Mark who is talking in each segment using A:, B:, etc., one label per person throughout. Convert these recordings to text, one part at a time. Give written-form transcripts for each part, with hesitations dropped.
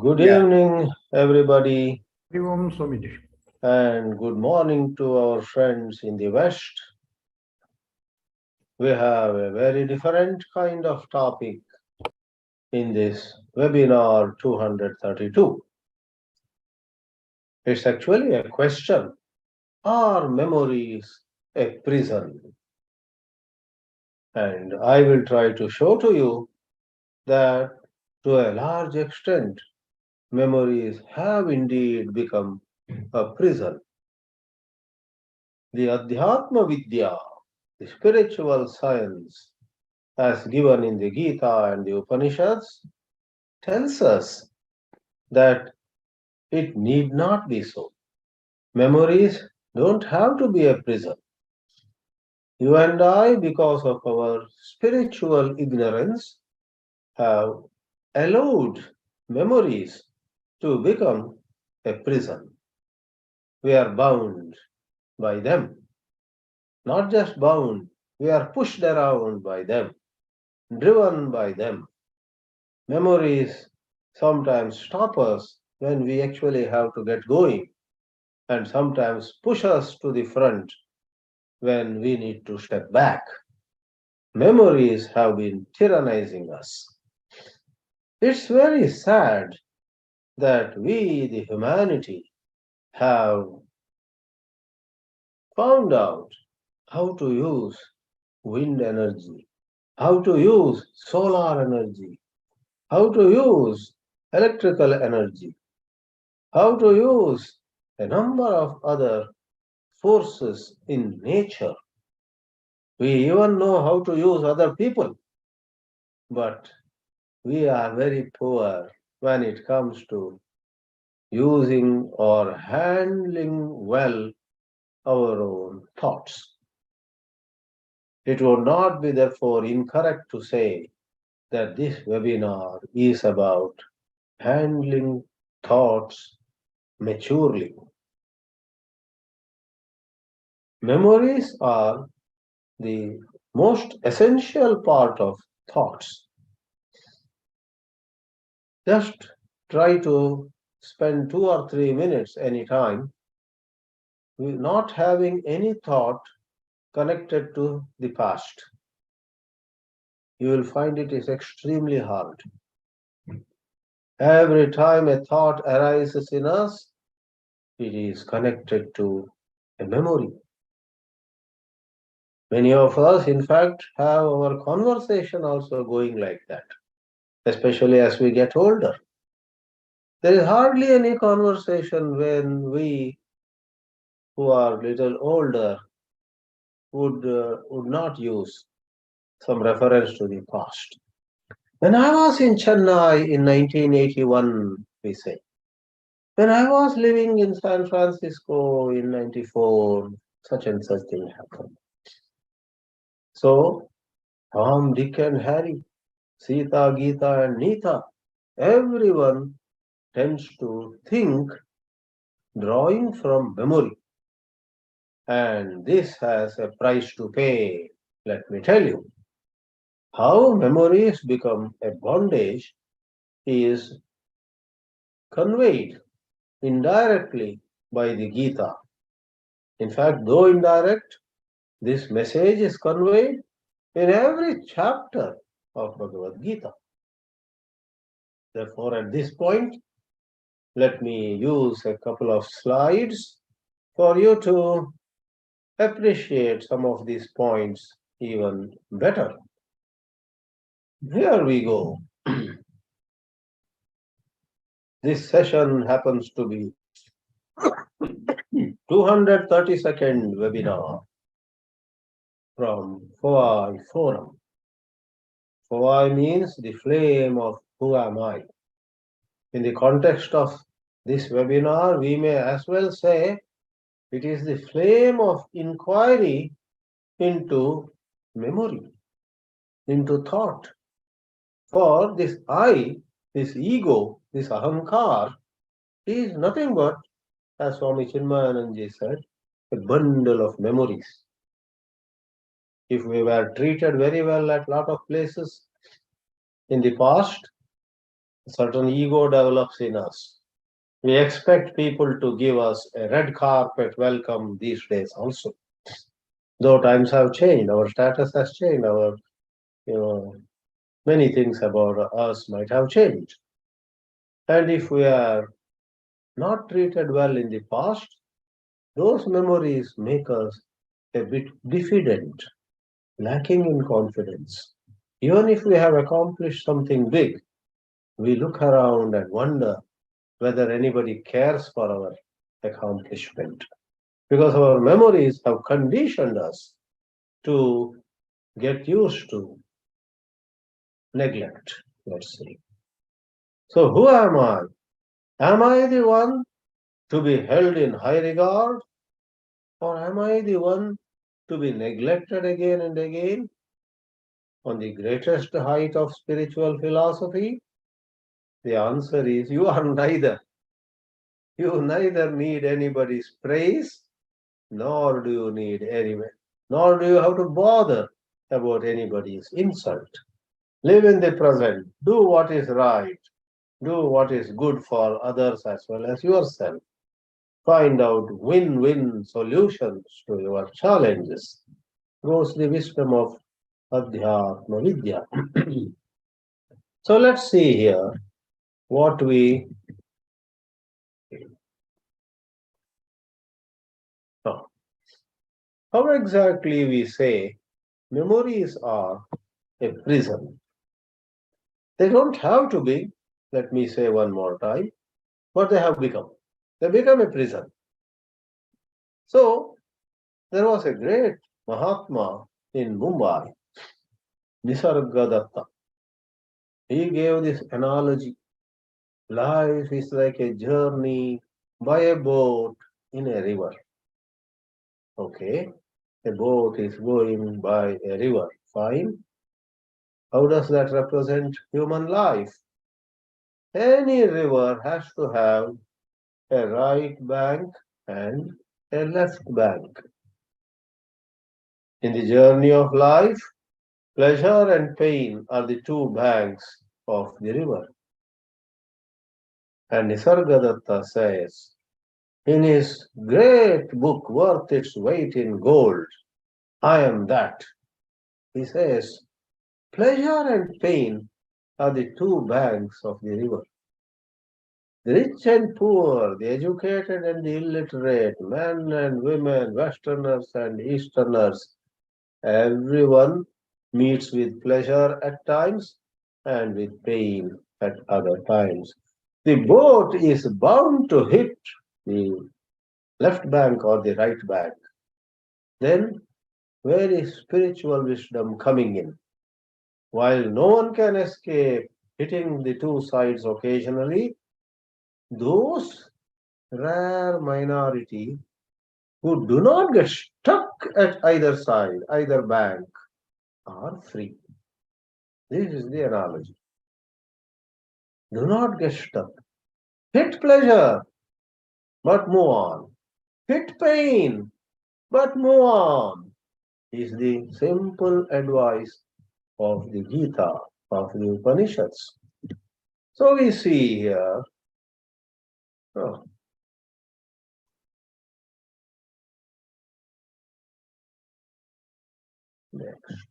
A: Good
B: Yeah.
A: evening, everybody,
B: Om Swamiji.
A: and good morning to our friends in the West. We have a very different kind of topic in this webinar 232. It's actually a question: are memories a prison? And I will try to show to you that to a large extent, memories have indeed become a prison. The Adhyatma Vidya, the spiritual science, as given in the Geetā and the Upanishads, tells us that it need not be so. Memories don't have to be a prison. You and I, because of our spiritual ignorance, have allowed memories to become a prison. We are bound by them. Not just bound, we are pushed around by them, driven by them. Memories sometimes stop us when we actually have to get going, and sometimes push us to the front when we need to step back. Memories have been tyrannizing us. It's very sad that we, the humanity, have found out how to use wind energy, how to use solar energy, how to use electrical energy, how to use a number of other forces in nature. We even know how to use other people, but we are very poor when it comes to using or handling well our own thoughts. It would not be therefore incorrect to say that this webinar is about handling thoughts maturely. Memories are the most essential part of thoughts. Just try to spend 2 or 3 minutes anytime not having any thought connected to the past. You will find it is extremely hard. Every time a thought arises in us, it is connected to a memory. Many of us, in fact, have our conversation also going like that, especially as we get older. There is hardly any conversation when we who are little older would not use some reference to the past. When I was in Chennai in 1981, we say, when I was living in San Francisco in 94, such and such thing happened. So, Tom, Dick and Harry, Sita, Geetā and Neeta, everyone tends to think drawing from memory. And this has a price to pay, let me tell you. How memories become a bondage is conveyed indirectly by the Geetā. In fact, though indirect, this message is conveyed in every chapter of Bhagavad Gita. Therefore, at this point, let me use a couple of slides for you to appreciate some of these points even better. Here we go. This session happens to be 232nd webinar from Fawai Forum. Fawai means the flame of who am I. In the context of this webinar, we may as well say it is the flame of inquiry into memory, into thought. For this I, this ego, this ahankar, is nothing but, as Swami Chidānandaji said, a bundle of memories. If we were treated very well at a lot of places in the past, A certain ego develops in us. We expect people to give us a red carpet welcome these days also. Though times have changed, our status has changed, our, you know, many things about us might have changed. And if we are not treated well in the past, those memories make us a bit diffident, lacking in confidence. Even if we have accomplished something big, we look around and wonder whether anybody cares for our accomplishment. Because our memories have conditioned us to get used to neglect, let's say. So, who am I? Am I the one to be held in high regard, or am I the one to be neglected again and again? On the greatest height of spiritual philosophy, the answer is you are neither. You neither need anybody's praise, nor do you need anyone, nor do you have to bother about anybody's insult. Live in the present, do what is right, do what is good for others as well as yourself. Find out win-win solutions to your challenges. Grows the wisdom of Adhyatma Vidya. So let's see here what we know. How exactly we say memories are a prison. They don't have to be, let me say one more time, what they have become. They become a prison. So there was a great Mahatma in Mumbai, Nisargadatta. He gave this analogy. Life is like a journey by a boat in a river. Okay, a boat is going by a river. Fine. How does that represent human life? Any river has to have a right bank and a left bank. In the journey of life, pleasure and pain are the two banks of the river. And Nisargadatta says in his great book, Worth Its Weight in Gold, I Am That, he says, pleasure and pain are the two banks of the river. The rich and poor, the educated and the illiterate, men and women, Westerners and Easterners, everyone meets with pleasure at times and with pain at other times. The boat is bound to hit the left bank or the right bank. Then, where is spiritual wisdom coming in? While no one can escape hitting the two sides occasionally, those rare minority who do not get stuck at either side, either bank, are free. This is the analogy. Do not get stuck. Hit pleasure, but move on. Hit pain, but move on. Is the simple advice of the Geetā, of the Upanishads. So we see here, oh, next.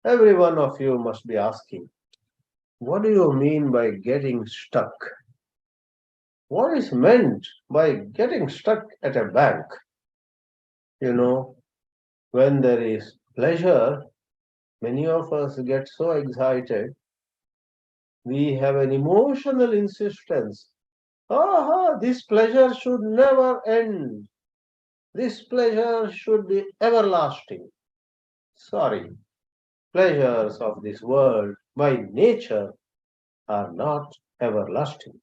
A: Every one of you must be asking, what do you mean by getting stuck? What is meant by getting stuck at a bank? You know, when there is pleasure, many of us get so excited. We have an emotional insistence. Aha, this pleasure should never end. This pleasure should be everlasting. Sorry, pleasures of this world by nature are not everlasting.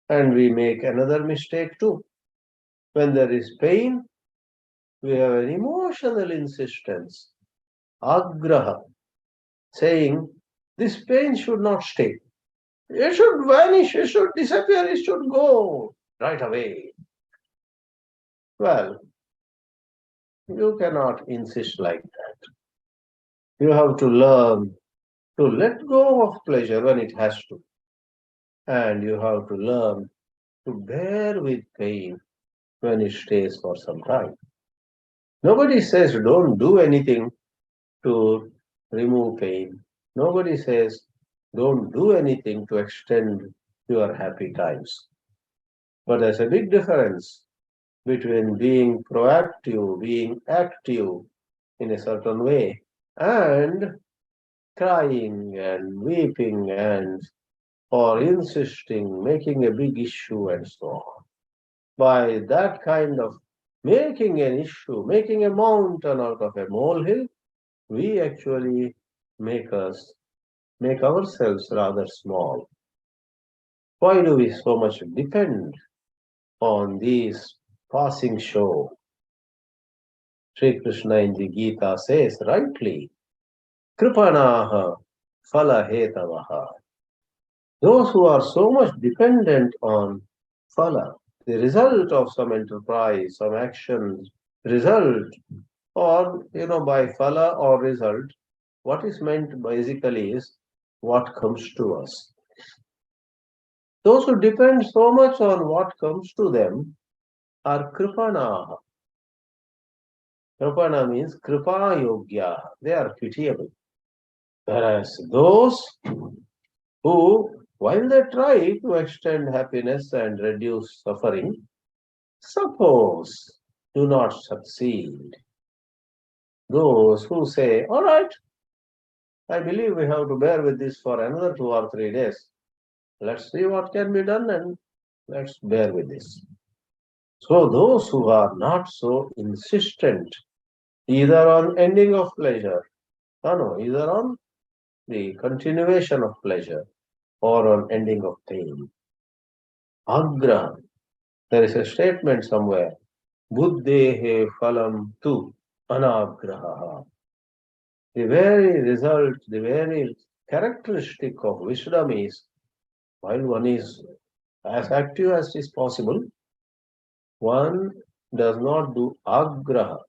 A: And we make another mistake too. When there is pain, we have an emotional insistence, agraha, saying this pain should not stay. It should vanish, it should disappear, it should go right away. Well, you cannot insist like that. You have to learn to let go of pleasure when it has to. And you have to learn to bear with pain when it stays for some time. Nobody says don't do anything to remove pain. Nobody says don't do anything to extend your happy times. But there's a big difference between being proactive, being active in a certain way, and crying and weeping and or insisting, making a big issue and so on. By that kind of making an issue, making a mountain out of a molehill, we actually make ourselves rather small. Why do we so much depend on these passing show? Sri Krishna in the Geetā says rightly, Kripanaha Phala Those who are so much dependent on phala, the result of some enterprise, some action, result, or by phala or result, what is meant basically is what comes to us. Those who depend so much on what comes to them are kripanaha. Kripana means kripa yogya. They are pitiable. Whereas those who, while they try to extend happiness and reduce suffering, suppose do not succeed. Those who say, all right, I believe we have to bear with this for another 2 or 3 days. Let's see what can be done and let's bear with this. So those who are not so insistent either on ending of pleasure, either on the continuation of pleasure or on ending of pain. Agraha. There is a statement somewhere. Buddhehe phalam tu anagraha. The very result, the very characteristic of wisdom is, while one is as active as is possible, one does not do agraha,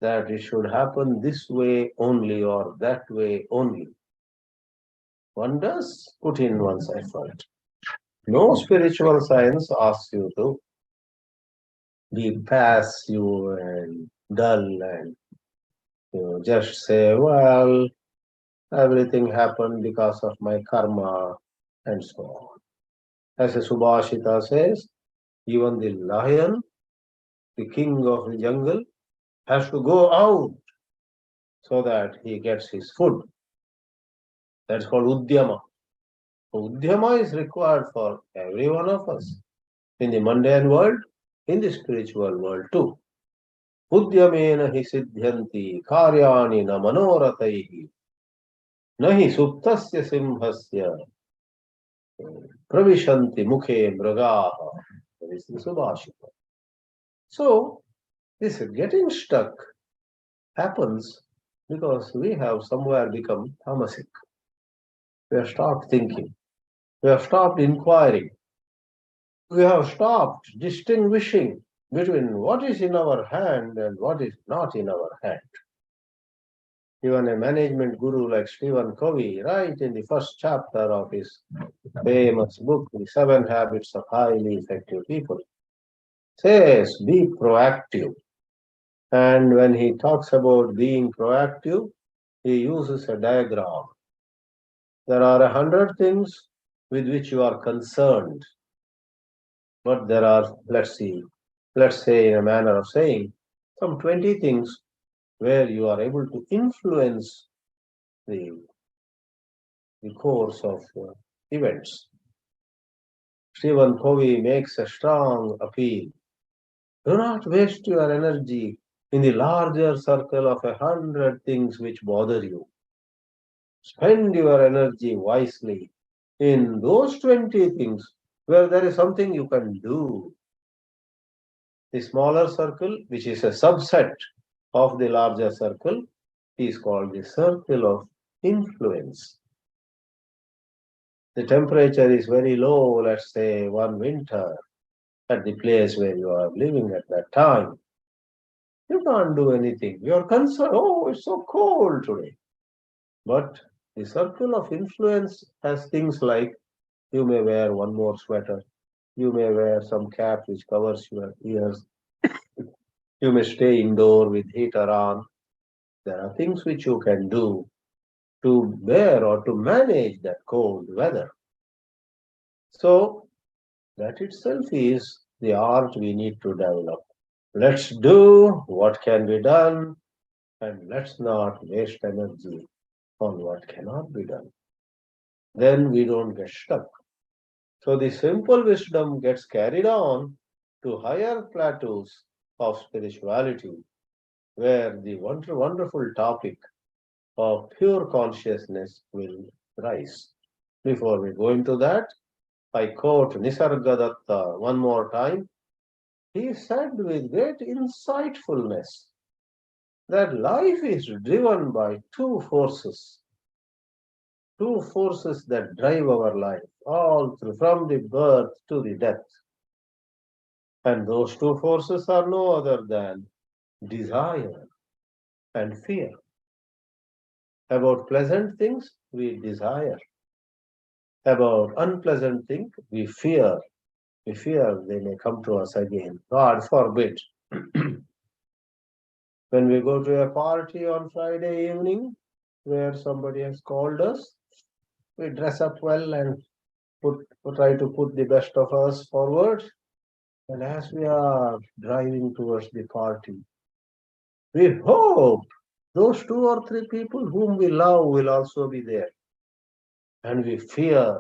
A: that it should happen this way only or that way only. One does put in one's effort. No spiritual science asks you to be passive and dull and just say, well, everything happened because of my karma and so on. As a Subhashita says, even the lion, the king of the jungle, has to go out so that he gets his food. That's called Udyama. Udyama is required for every one of us in the mundane world, in the spiritual world too. Udyamena hi siddhyanti karyani na manorataihi nahi suptasya simhasya pravishanti mukhe mragaha. That is the Subhashita. So, this getting stuck happens because we have somewhere become tamasic. We have stopped thinking. We have stopped inquiring. We have stopped distinguishing between what is in our hand and what is not in our hand. Even a management guru like Stephen Covey, right in the first chapter of his famous book, The 7 Habits of Highly Effective People, says, be proactive. And when he talks about being proactive, he uses a diagram. There are 100 things with which you are concerned. But there are, let's say in a manner of saying, some 20 things where you are able to influence the course of events. Stephen Covey makes a strong appeal. Do not waste your energy in the larger circle of 100 things which bother you. Spend your energy wisely in those 20 things where there is something you can do. The smaller circle, which is a subset of the larger circle, is called the circle of influence. The temperature is very low, let's say one winter, at the place where you are living at that time. You can't do anything. You're concerned, oh, it's so cold today. But The circle of influence has things like you may wear one more sweater, you may wear some cap which covers your ears, you may stay indoor with heater on. There are things which you can do to bear or to manage that cold weather. So that itself is the art we need to develop. Let's do what can be done and let's not waste energy on what cannot be done. Then we don't get stuck. So the simple wisdom gets carried on to higher plateaus of spirituality, where the wonderful topic of pure consciousness will rise. Before we go into that, I quote Nisargadatta one more time. He said with great insightfulness that life is driven by two forces that drive our life all through from the birth to the death. And those two forces are no other than desire and fear. About pleasant things, we desire. About unpleasant things, we fear. We fear they may come to us again. God forbid. When we go to a party on Friday evening where somebody has called us, we dress up well and try to put the best of us forward. And as we are driving towards the party, we hope those two or three people whom we love will also be there. And we fear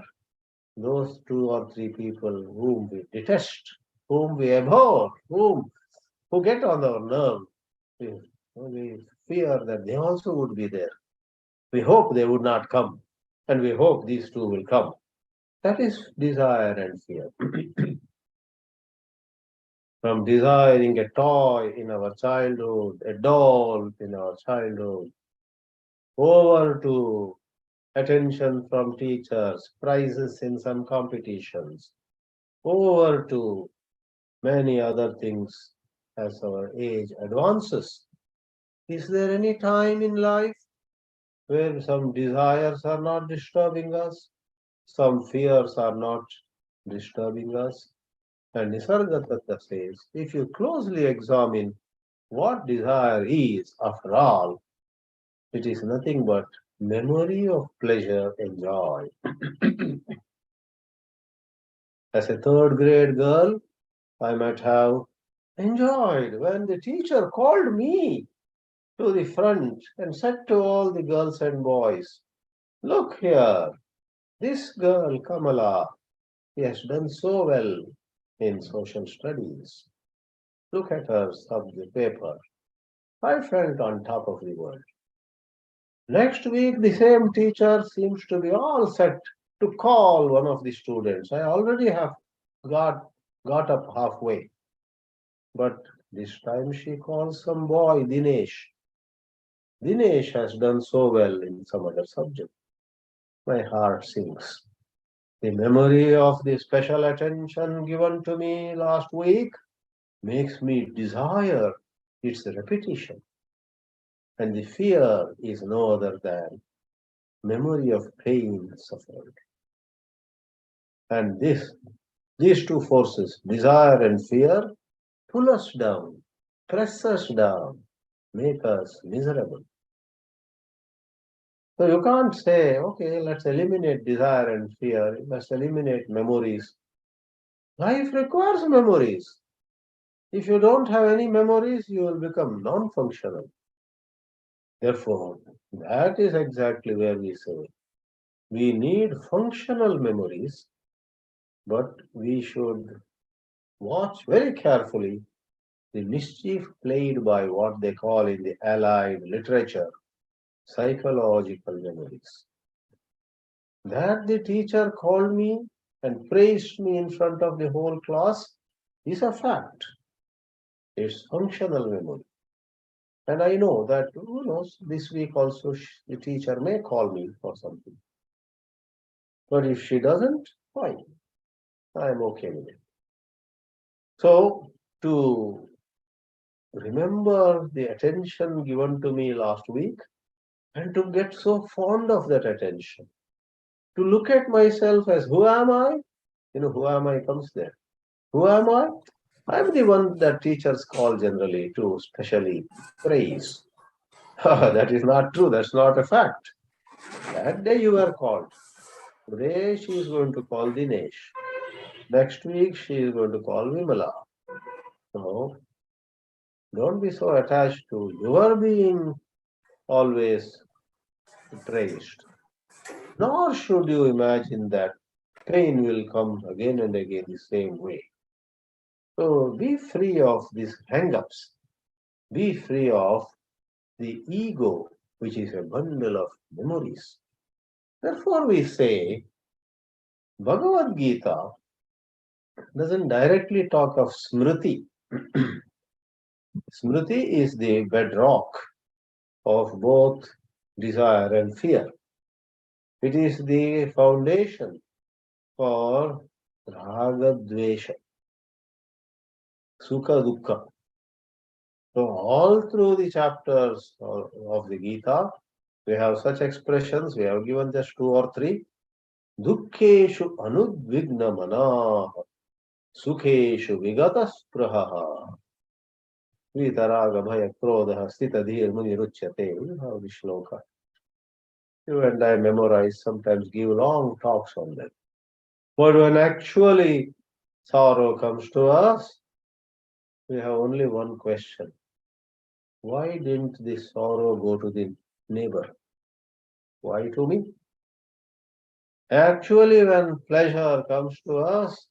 A: those two or three people whom we detest, whom we abhor, who get on our nerve. We fear that they also would be there. We hope they would not come, and we hope these two will come. That is desire and fear. From desiring a toy in our childhood, a doll in our childhood, over to attention from teachers, prizes in some competitions, over to many other things as our age advances. Is there any time in life where some desires are not disturbing us, some fears are not disturbing us? And Nisargadatta says, if you closely examine what desire is, after all, it is nothing but memory of pleasure and joy. As a third grade girl, I might have enjoyed when the teacher called me to the front and said to all the girls and boys, look here, this girl Kamala, she has done so well in social studies. Look at her subject paper. I felt on top of the world. Next week, the same teacher seems to be all set to call one of the students. I already have got up halfway. But this time she calls some boy, Dinesh. Dinesh has done so well in some other subject. My heart sinks. The memory of the special attention given to me last week makes me desire its repetition. And the fear is no other than memory of pain suffered. And these two forces, desire and fear, pull us down, press us down, make us miserable. So you can't say, okay, let's eliminate desire and fear, let's eliminate memories. Life requires memories. If you don't have any memories, you will become non-functional. Therefore, that is exactly where we say we need functional memories, but we should watch very carefully the mischief played by what they call in the allied literature psychological memories. That the teacher called me and praised me in front of the whole class is a fact. It's functional memory. And I know that, who knows, this week also the teacher may call me for something. But if she doesn't, fine. I'm okay with it. So, to remember the attention given to me last week, and to get so fond of that attention. To look at myself as who am I? Who am I comes there. Who am I? I'm the one that teachers call generally to specially praise. That is not true. That's not a fact. That day you were called. Today she is going to call Dinesh. Next week she is going to call Vimala. So don't be so attached to your being always praised. Nor should you imagine that pain will come again and again the same way. So be free of these hang-ups. Be free of the ego, which is a bundle of memories. Therefore, we say Bhagavad Gita doesn't directly talk of Smriti. Smriti is the bedrock of both desire and fear. It is the foundation for raga, dvesha, sukha, dukkha. So all through the chapters of the Gita, we have such expressions. We have given just two or three. Dukkeshu anudvigna manah, sukheshu vigata spraha, vitaraga bhaya krodha stita dhir muni ruchyate. You have the shloka. You and I memorize, sometimes give long talks on them. But when actually sorrow comes to us, we have only one question. Why didn't this sorrow go to the neighbor? Why to me? Actually, when pleasure comes to us,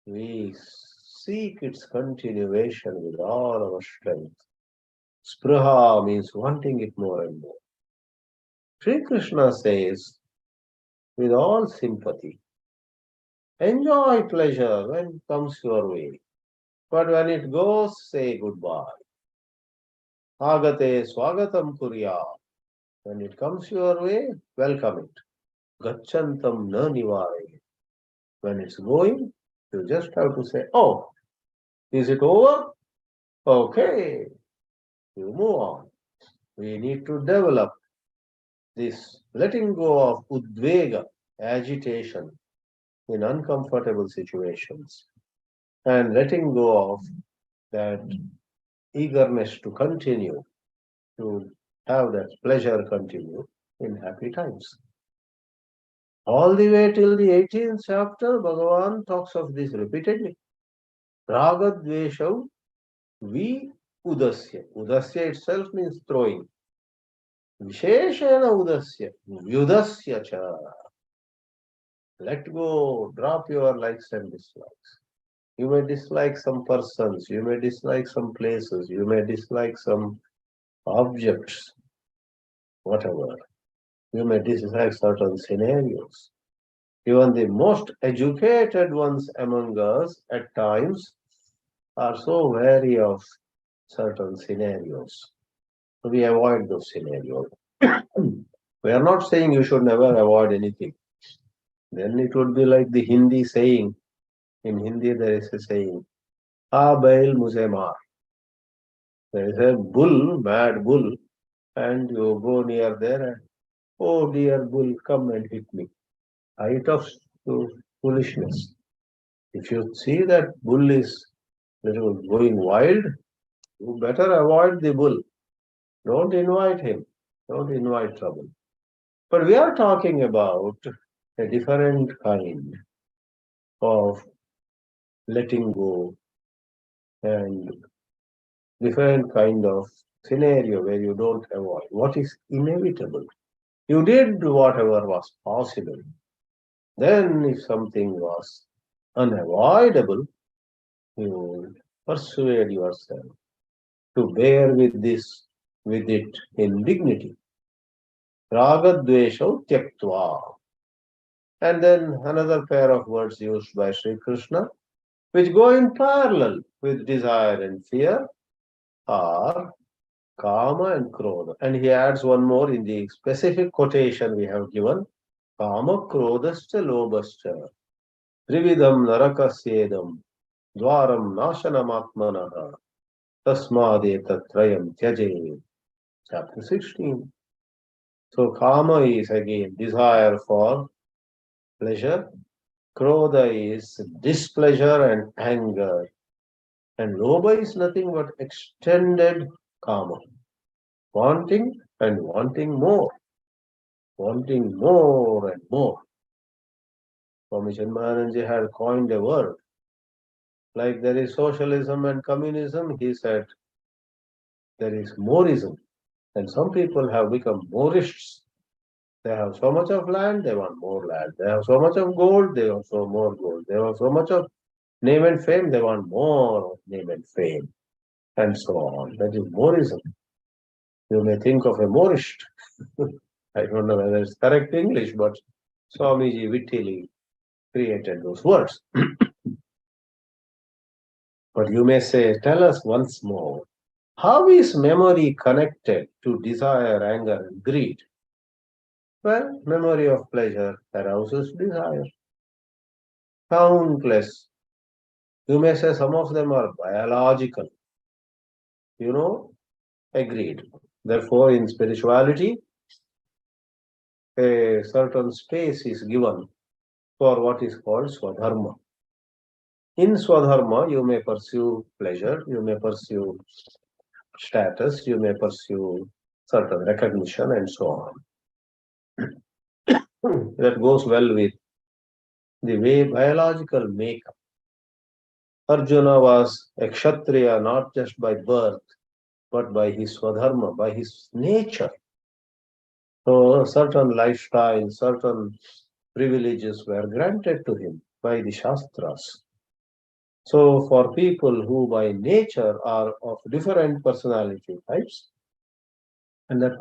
A: we seek its continuation with all our strength. Spraha means wanting it more and more. Sri Krishna says, with all sympathy, enjoy pleasure when it comes your way. But when it goes, say goodbye. Agate swagatam kurya. When it comes your way, welcome it. Gachantam na nivare. When it's going, you just have to say, oh, is it over? Okay, you move on. We need to develop this letting go of udvega, agitation in uncomfortable situations, and letting go of that eagerness to continue, to have that pleasure continue in happy times. All the way till the 18th chapter, Bhagavan talks of this repeatedly. Ragadveshav vi udasya. Udasya itself means throwing. Visheshena udasya, vyudasya cha. Let go, drop your likes and dislikes. You may dislike some persons, you may dislike some places, you may dislike some objects, whatever. You may dislike certain scenarios. Even the most educated ones among us at times are so wary of certain scenarios. So we avoid those scenarios. We are not saying you should never avoid anything. Then it would be like the Hindi saying. In Hindi there is a saying, "Ah bail mujhe maar." There is a bull, mad bull, and you go near there and, oh dear bull, come and hit me. Height of foolishness. If you see that bull is going wild, you better avoid the bull. Don't invite him. Don't invite trouble. But we are talking about a different kind of letting go and different kind of scenario where you don't avoid what is inevitable. You did whatever was possible. Then if something was unavoidable, you persuade yourself to bear with it in dignity. Ragadvesho tyaktva. And then another pair of words used by Sri Krishna, which go in parallel with desire and fear, are kama and krodha. And he adds one more in the specific quotation we have given, kama krodhascha lobhascha, trividam narakasyedam, dvaram nasanamatmanaha, tasmadetat trayam tyaje. Chapter 16. So kama is again desire for pleasure. Krodha is displeasure and anger. And lobha is nothing but extended kama. Wanting and wanting more. Wanting more and more. Swami Chinmayananji had coined a word. Like there is socialism and communism, he said there is moreism. And some people have become moreists. They have so much of land, they want more land. They have so much of gold, they want so more gold. They have so much of name and fame, they want more name and fame. And so on. That is moreism. You may think of a moreist. I don't know whether it's correct English, but Swamiji wittily created those words. But you may say, tell us once more, how is memory connected to desire, anger, and greed? Well, memory of pleasure arouses desire. Countless. You may say some of them are biological. You know, agreed. Therefore, in spirituality, a certain space is given for what is called Swadharma. In Swadharma, you may pursue pleasure, you may pursue status, you may pursue certain recognition, and so on. That goes well with the way biological makeup. Arjuna was a Kshatriya not just by birth, but by his Swadharma, by his nature. So certain lifestyle, certain privileges were granted to him by the Shastras. So for people who by nature are of different personality types, and that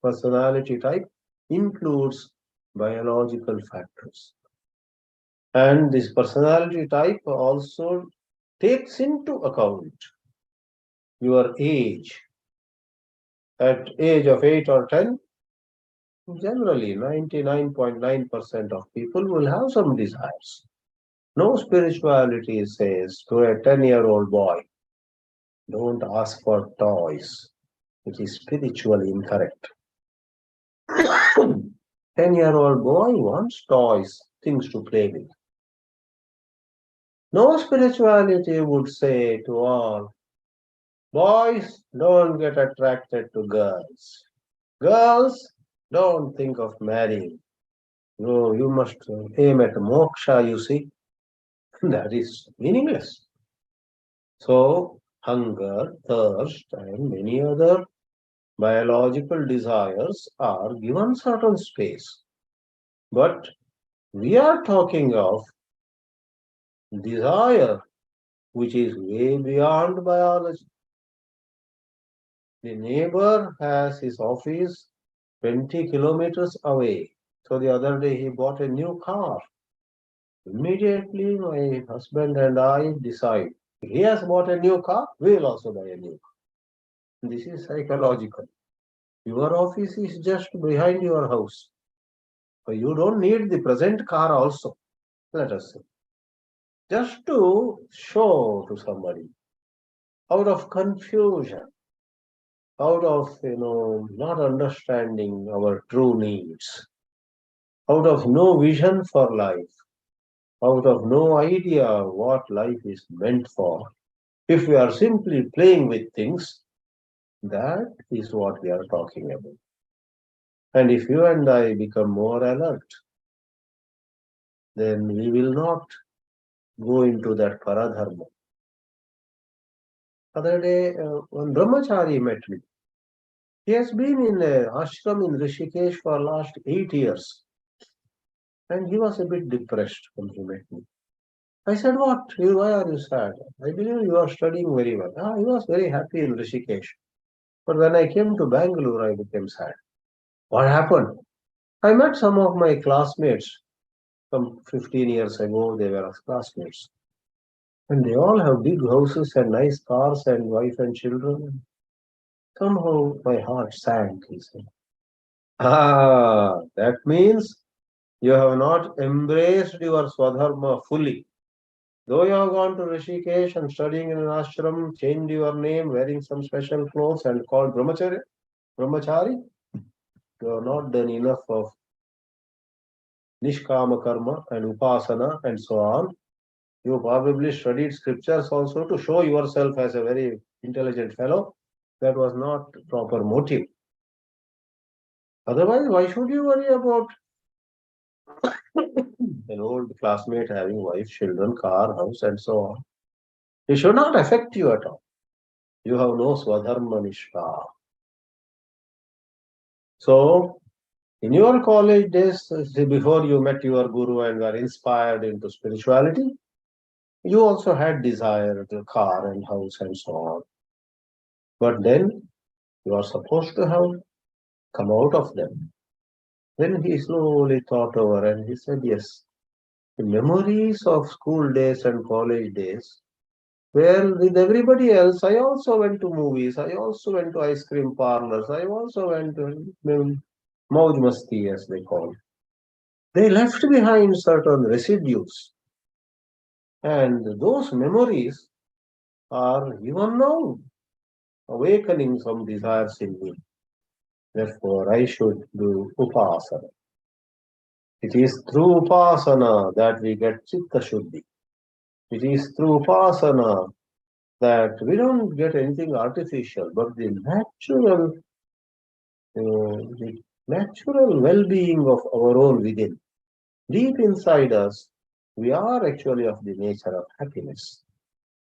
A: personality type includes biological factors. And this personality type also takes into account your age. At age of 8 or 10, generally 99.9% of people will have some desires. No spirituality says to a 10-year-old boy, don't ask for toys. It is spiritually incorrect. 10-year-old boy wants toys, things to play with. No spirituality would say to all, boys, don't get attracted to girls. Girls, don't think of marrying. No, you must aim at moksha, you see. That is meaningless. So, hunger, thirst, and many other biological desires are given certain space. But we are talking of desire, which is way beyond biology. The neighbor has his office 20 kilometers away. So the other day he bought a new car. Immediately my husband and I decide, he has bought a new car, we will also buy a new car. This is psychological. Your office is just behind your house. So you don't need the present car also, let us say. Just to show to somebody, out of confusion, out of not understanding our true needs, out of no vision for life, out of no idea what life is meant for. If we are simply playing with things, that is what we are talking about. And if you and I become more alert, then we will not go into that paradharma. Other day, one brahmachari met me. He has been in an ashram in Rishikesh for last 8 years. And he was a bit depressed when he met me. I said, what? Why are you sad? I believe you are studying very well. He was very happy in Rishikesh. But when I came to Bangalore, I became sad. What happened? I met some of my classmates some 15 years ago. They were classmates. And they all have big houses and nice cars and wife and children. Somehow my heart sank, he said. That means you have not embraced your Swadharma fully. Though you have gone to Rishikesh and studying in an ashram, changed your name, wearing some special clothes and called brahmachari, You have not done enough of nishkama karma and upasana and so on. You probably studied scriptures also to show yourself as a very intelligent fellow. That was not proper motive. Otherwise, why should you worry about an old classmate having wife, children, car, house, and so on? It should not affect you at all. You have no swadharma nishta. So, in your college days, before you met your guru and were inspired into spirituality, you also had desire, the car and house and so on. But then you are supposed to have come out of them. Then he slowly thought over and he said, yes, the memories of school days and college days. Well, with everybody else, I also went to movies, I also went to ice cream parlors, I also went to Mauj Masti, as they call. They left behind certain residues, and those memories are even now awakening some desires in me. Therefore, I should do upasana. It is through upasana that we get chitta shuddhi. It is through upasana that we don't get anything artificial, but the natural well-being of our own within. Deep inside us, we are actually of the nature of happiness.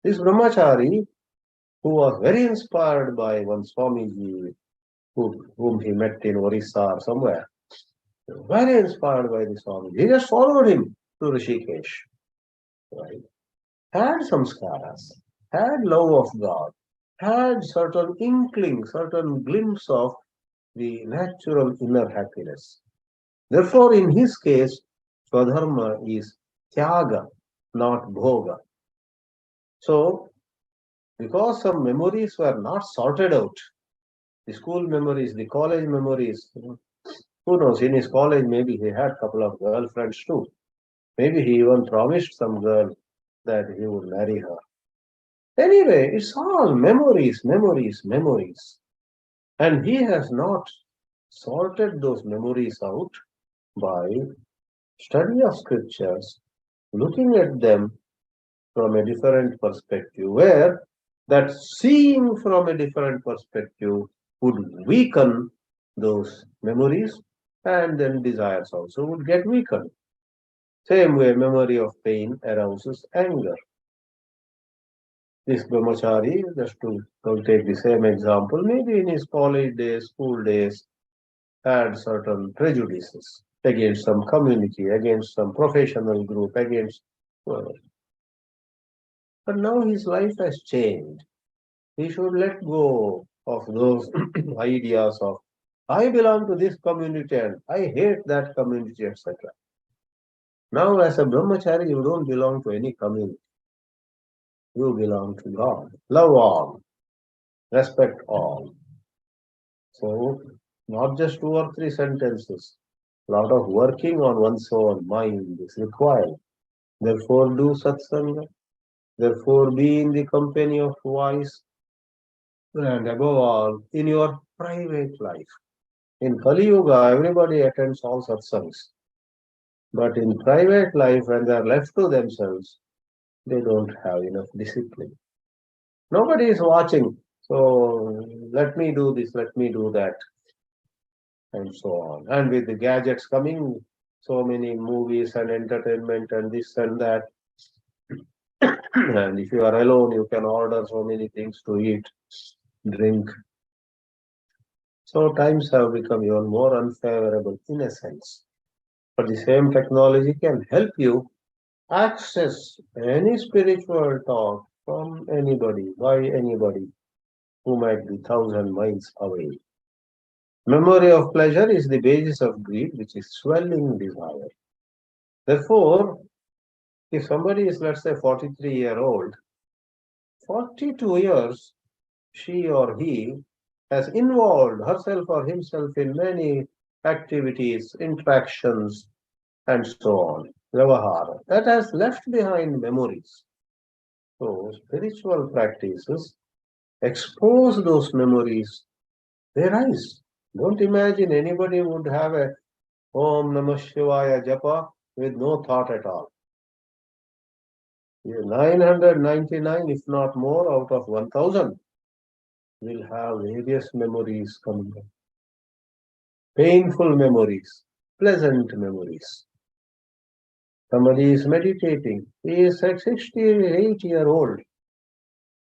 A: This brahmachari, who was very inspired by one Swamiji, whom he met in Orissa or somewhere, very inspired by the Swamiji, he just followed him to Rishikesh, right? Had samskaras, had love of God, had certain inkling, certain glimpse of the natural inner happiness. Therefore, in his case, Swadharma is Tyaga, not Bhoga. So, because some memories were not sorted out, the school memories, the college memories, who knows, in his college maybe he had a couple of girlfriends too. Maybe he even promised some girl that he would marry her. Anyway, it's all memories, memories, memories. And he has not sorted those memories out by study of scriptures, looking at them from a different perspective, where that seeing from a different perspective would weaken those memories, and then desires also would get weakened. Same way, memory of pain arouses anger. This brahmachari, just to take the same example, maybe in his college days, school days, had certain prejudices against some community, against some professional group, against. Well, but now his life has changed. He should let go of those ideas of, I belong to this community and I hate that community, etc. Now, as a brahmachari, you don't belong to any community. You belong to God. Love all, respect all. So, not just two or three sentences. A lot of working on one's own mind is required. Therefore, do satsanga. Therefore, be in the company of wise. And above all, in your private life. In Kali Yuga, everybody attends all satsangs. But in private life, when they are left to themselves, they don't have enough discipline. Nobody is watching. So let me do this, let me do that, and so on. And with the gadgets coming, so many movies and entertainment and this and that. And if you are alone, you can order so many things to eat, drink. So times have become even more unfavorable in a sense. But the same technology can help you access any spiritual talk from anybody, by anybody who might be 1,000 miles away. Memory of pleasure is the basis of greed, which is swelling desire. Therefore, if somebody is, let's say, 43-year-old, 42 years, she or he has involved herself or himself in many activities, interactions, and so on, vyavahara, that has left behind memories. So, spiritual practices expose those memories, they rise. Don't imagine anybody would have a Om Namah Shivaya japa with no thought at all. 999, if not more, out of 1000 will have various memories coming up. Painful memories, pleasant memories. Somebody is meditating. He is at 68-year-old.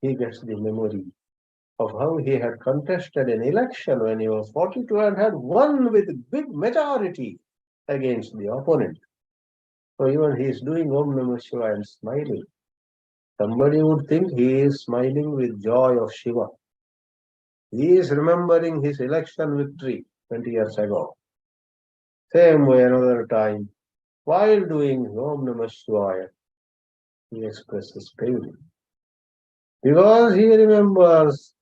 A: He gets the memory of how he had contested an election when he was 42 and had won with big majority against the opponent. So even he is doing Om Namah Shivaya and smiling. Somebody would think he is smiling with joy of Shiva. He is remembering his election victory 20 years ago. Same way another time, while doing Om Namah Shivaya, he expresses pain. Because he remembers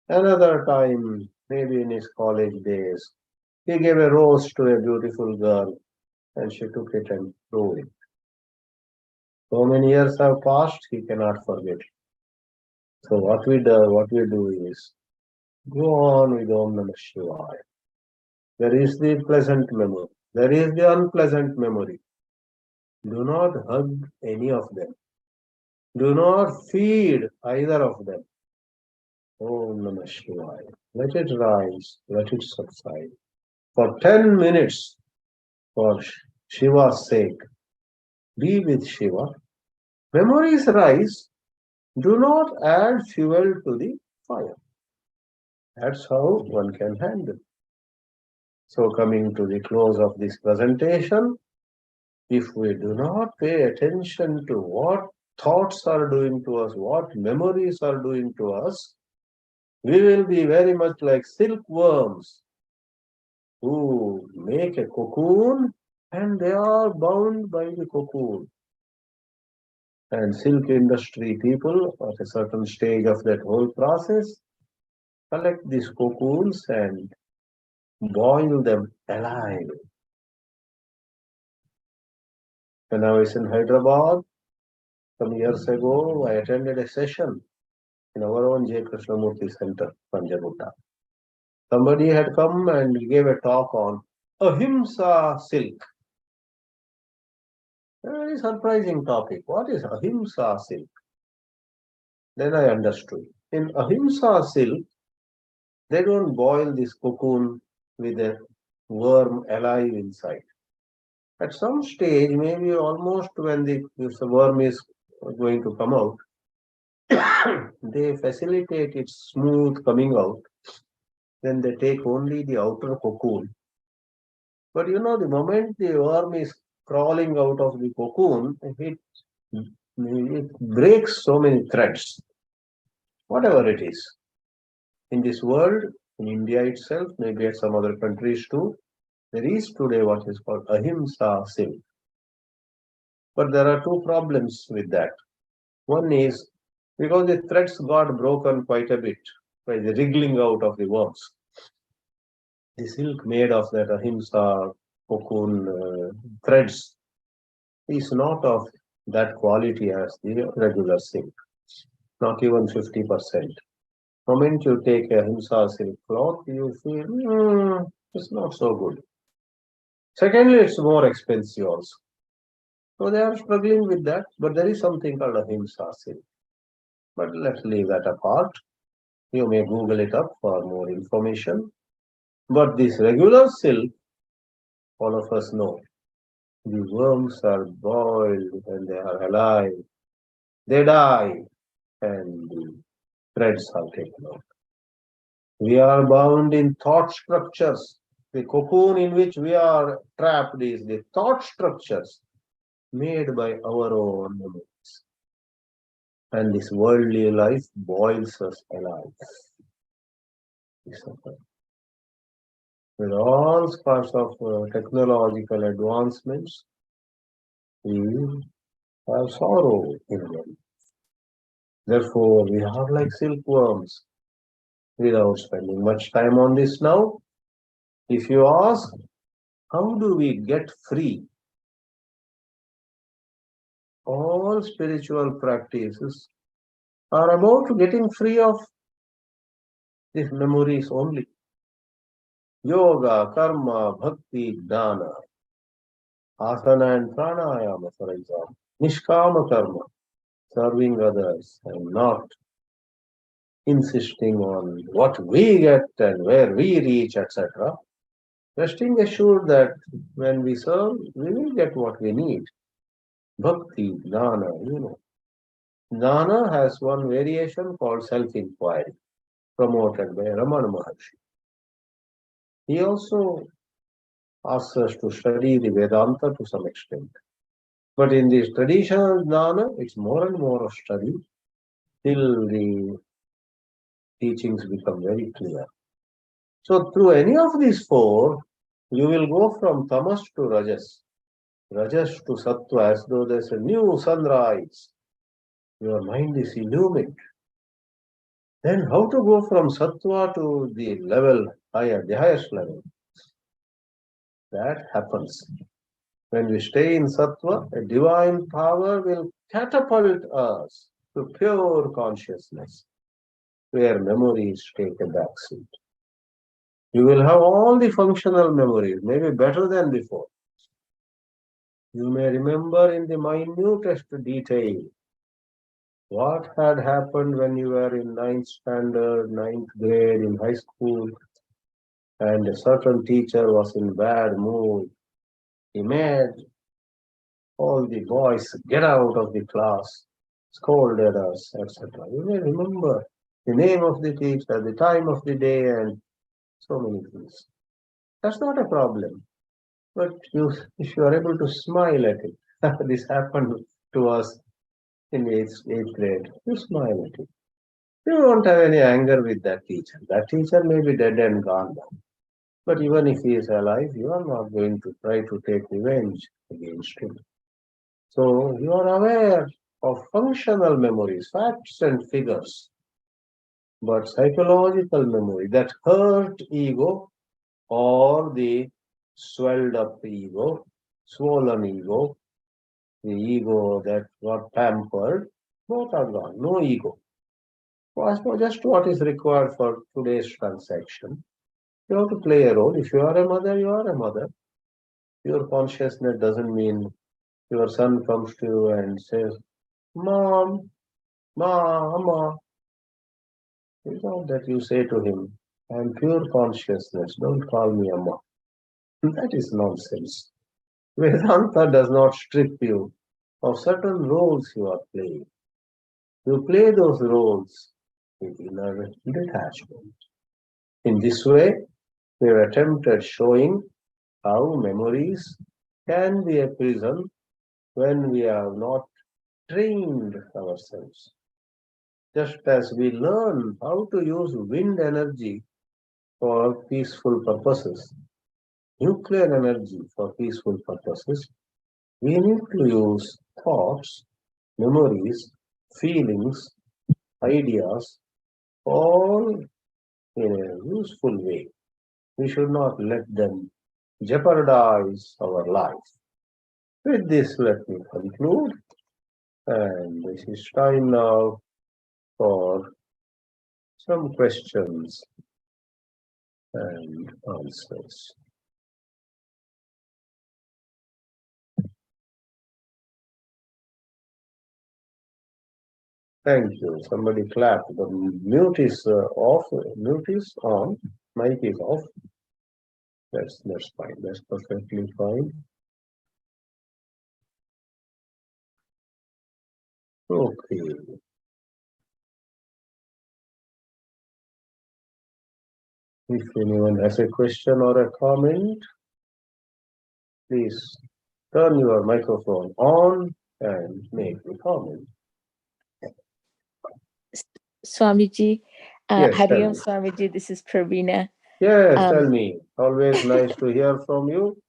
A: another time, maybe in his college days, he gave a rose to a beautiful girl and she took it and threw it. So many years have passed, he cannot forget. So what we do is go on with Om Namah Shivaya. There is the pleasant memory. There is the unpleasant memory. Do not hug any of them. Do not feed either of them. Om Namah Shivaya. Let it rise, let it subside. For 10 minutes, for Shiva's sake, be with Shiva. Memories rise. Do not add fuel to the fire. That's how one can handle. So coming to the close of this presentation, if we do not pay attention to what thoughts are doing to us, what memories are doing to us, we will be very much like silkworms who make a cocoon and they are bound by the cocoon. And silk industry people at a certain stage of that whole process collect these cocoons and boil them alive. When I was in Hyderabad some years ago, I attended a session in our own J. Krishnamurti Center, Panjagutta. Somebody had come and gave a talk on Ahimsa silk. A very surprising topic. What is Ahimsa silk? Then I understood. In Ahimsa silk, they don't boil this cocoon with a worm alive inside. At some stage, maybe almost when the worm is going to come out, they facilitate its smooth coming out. Then they take only the outer cocoon. But the moment the worm is crawling out of the cocoon, it breaks so many threads, whatever it is. In this world, in India itself, maybe at some other countries too, there is today what is called Ahimsa silk. But there are two problems with that. One is because the threads got broken quite a bit by the wriggling out of the worms. The silk made of that Ahimsa cocoon threads is not of that quality as the regular silk, not even 50%. The moment you take a Ahimsa silk cloth, you feel it's not so good. Secondly, it's more expensive also. So they are struggling with that, but there is something called Ahimsa silk. But let's leave that apart. You may Google it up for more information. But this regular silk, all of us know, the worms are boiled and they are alive. They die and the threads are taken out. We are bound in thought structures. The cocoon in which we are trapped is the thought structures made by our own memories. And this worldly life boils us alive. With all sorts of technological advancements, we have sorrow in them. Therefore, we are like silkworms. Without spending much time on this now, if you ask, how do we get free? All spiritual practices are about getting free of these memories only. yoga, karma, bhakti, jnana, asana and pranayama, for example, nishkama karma, serving others and not insisting on what we get and where we reach, etc. Resting assured that when we serve, we will get what we need. Bhakti, jnana. Jnana has one variation called self-inquiry, promoted by Ramana Maharshi. He also asks us to study the Vedanta to some extent. But in this traditional jnana, it's more and more of study till the teachings become very clear. So through any of these four, you will go from tamas to rajas, rajas to sattva, as though there's a new sunrise. Your mind is illumined. Then how to go from sattva to the level higher, the highest level? That happens. When we stay in sattva, a divine power will catapult us to pure consciousness, where memories take a back seat. You will have all the functional memories, maybe better than before. You may remember in the minutest detail what had happened when you were in ninth standard, ninth grade in high school, and a certain teacher was in bad mood. He made all the boys get out of the class, scolded us, etc. You may remember the name of the teacher, the time of the day, and so many things. That's not a problem. But if you are able to smile at it, this happened to us in eighth grade, you smile at it. You don't have any anger with that teacher. That teacher may be dead and gone now. But even if he is alive, you are not going to try to take revenge against him. So you are aware of functional memories, facts and figures, but psychological memory, that hurt ego or the swelled up ego, swollen ego, the ego that got pampered, both are gone, no ego. So just what is required for today's transaction. You have to play a role. If you are a mother, you are a mother. Your consciousness doesn't mean your son comes to you and says, Mom, Mama. It's not that you say to him, I am pure consciousness, don't call me Amma. That is nonsense. Vedanta does not strip you of certain roles you are playing. You play those roles with inner detachment. In this way, we have attempted showing how memories can be a prison when we have not trained ourselves. Just as we learn how to use wind energy for peaceful purposes, nuclear energy for peaceful purposes, we need to use thoughts, memories, feelings, ideas, all in a useful way. We should not let them jeopardize our life. With this, let me conclude. And this is time now for some questions and answers. Thank you. Somebody clapped. The mute is off. Mute is on. Mic is off. That's fine. That's perfectly fine. Okay. If anyone has a question or a comment, please turn your microphone on and make a comment.
B: Swamiji,
A: Yes,
B: Hari Om Swamiji, this is Pravina.
A: Yes, tell me. Always nice to hear from you.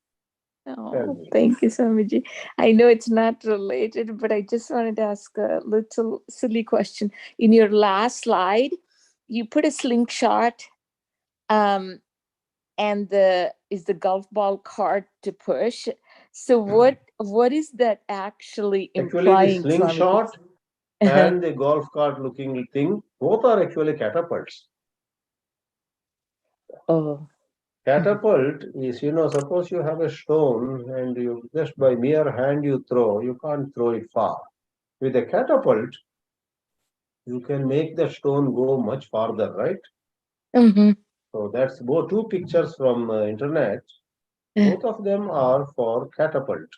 B: Oh, thank you, Swamiji. I know it's not related, but I just wanted to ask a little silly question. In your last slide, you put a slingshot, and is the golf ball cart to push. So what is that actually implying?
A: Actually, the slingshot and the golf cart looking thing, both are actually catapults.
B: Oh.
A: Catapult is, suppose you have a stone and you just by mere hand you throw, you can't throw it far. With a catapult, you can make the stone go much farther, right?
B: Mm-hmm.
A: So that's both two pictures from internet. Both of them are for catapult.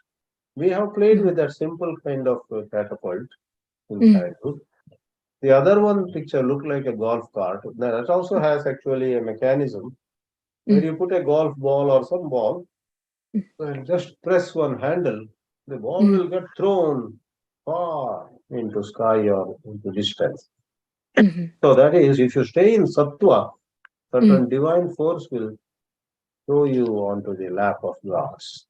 A: We have played with that simple kind of catapult in childhood. The other one picture looked like a golf cart. That also has actually a mechanism where you put a golf ball or some ball and just press one handle. The ball will get thrown far into sky or into distance. So that is, if you stay in sattva, certain divine force will throw you onto the lap of gods.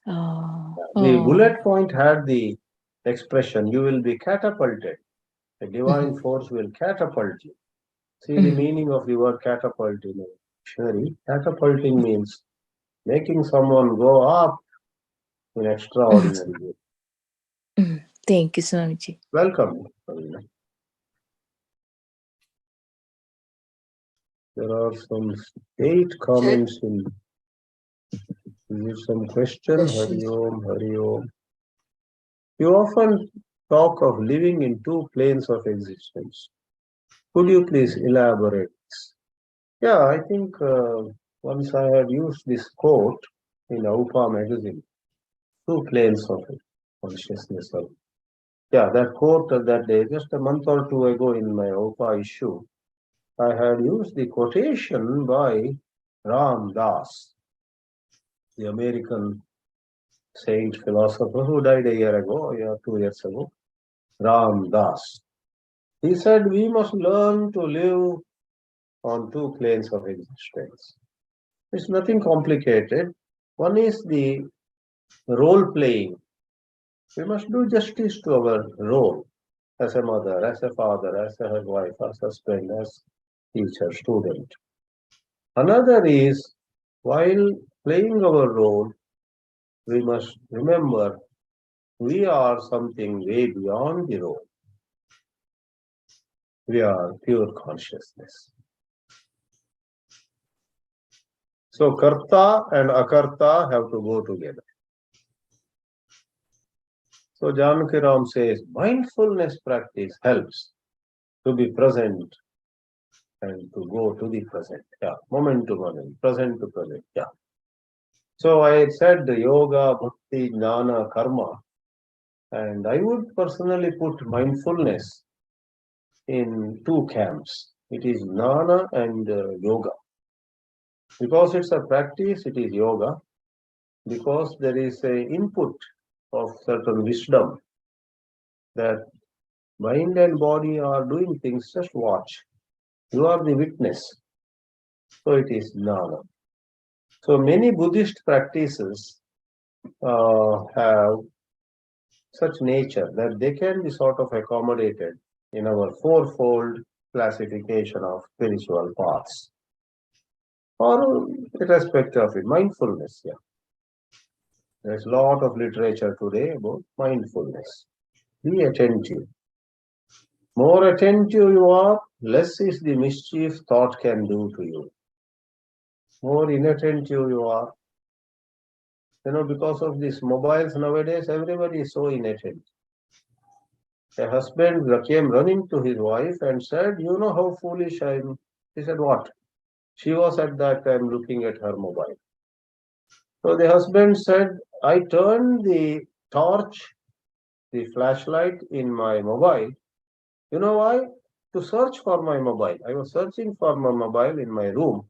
B: Oh,
A: The bullet point had the expression, you will be catapulted. The divine force will catapult you. See the meaning of the word catapult in a dictionary. Catapulting means making someone go up in extraordinary way.
B: Thank you, Swamiji.
A: Welcome. There are some 8 comments in. Is there some question? Hari Om, Hari Om. You often talk of living in 2 planes of existence. Could you please elaborate this? Yeah, I think once I had used this quote in Upa magazine, 2 planes of consciousness. Yeah, that quote that day, just a month or 2 ago in my Upa issue, I had used the quotation by Ram Das, the American saint philosopher who died a year ago, or 2 years ago, Ram Das. He said we must learn to live on 2 planes of existence. It's nothing complicated. One is the role playing. We must do justice to our role as a mother, as a father, as a wife, as a husband, as teacher, student. Another is while playing our role, we must remember we are something way beyond the role. We are pure consciousness. So karta and akarta have to go together. So Janaki Ram says mindfulness practice helps to be present and to go to the present. Yeah, moment to moment, present to present. Yeah. So I said the yoga, bhakti, jnana, karma, and I would personally put mindfulness in 2 camps. It is jnana and yoga. Because it's a practice, it is yoga. Because there is a input of certain wisdom that mind and body are doing things, just watch. You are the witness. So it is jnana. So many Buddhist practices have such nature that they can be sort of accommodated in our 4-fold classification of spiritual paths. Or irrespective of it, mindfulness, yeah. There's a lot of literature today about mindfulness. Be attentive. More attentive you are, less is the mischief thought can do to you. More inattentive you are. Because of these mobiles nowadays, everybody is so inattentive. A husband came running to his wife and said, you know how foolish I am. He said, what? She was at that time looking at her mobile. So the husband said, I turned the torch, the flashlight in my mobile. You know why? To search for my mobile. I was searching for my mobile in my room